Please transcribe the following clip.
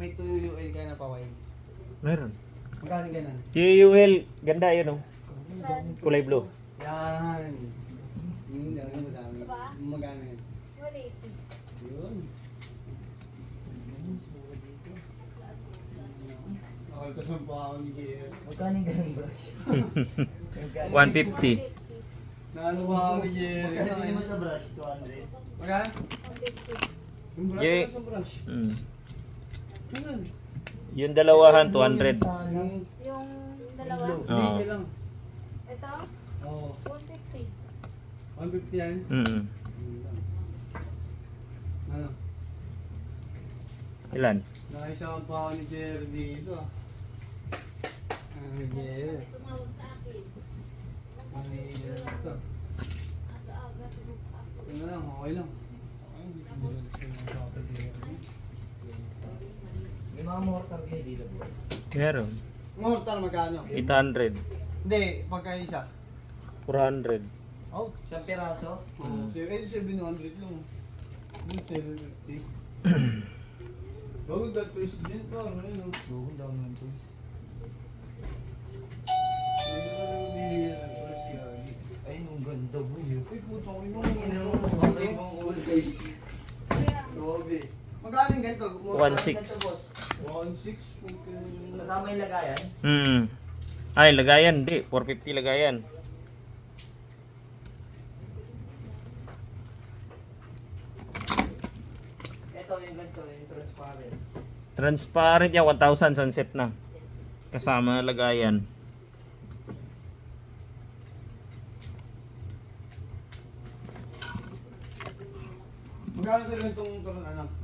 may tuyuyuin ka na paway. Meron. Magkano ganun? UUL, ganda yun oh. Saan? Kulay blue. Yan. Yung dami madami. Diba? Magkano yun? 180. Yun. Akal ko sa ako ni Jerry. Magkano yung ganun brush? 150. Naano ba ako ni Jerry? Magkano bili mo sa brush? 200? Magkano? 150. Yung brush Yeah. sa brush. Mm. Yun. Yung dalawahan, 200. Yung Yung dalawa? Oo. hindi siya lang. Ito? Oo. 150. 150 yan. Mm. Ano? Ilan? Nakisama pa ako ni Jerry dito. Ni Jerry. Ano ito? Ano lang, okay lang. Okay, hindi ko bilis ko ng papa Jerry. May mga mortar kayo dito boss. Meron. Mortar magkano? 800. Hindi, pagka isa. 400. Oh, Isang piraso? oh, 700 lang. Yung 750. Bagong that pesos din pa, ano yun? Doon daw naman boss. Ay, nung ganda boy. Uy, puto ko yun. Ay, mong ulay. Kaya, Sobe. Magkano yung ganito? 1.6. 1.6. Kasama yung lagayan? Mm. Ay, lagayan. Hindi. 450 lagayan. Ito yung ganito, yung transparent. Transparent yan. 1,000 sunset na. Kasama lagayan. Magkano sa ganitong ano?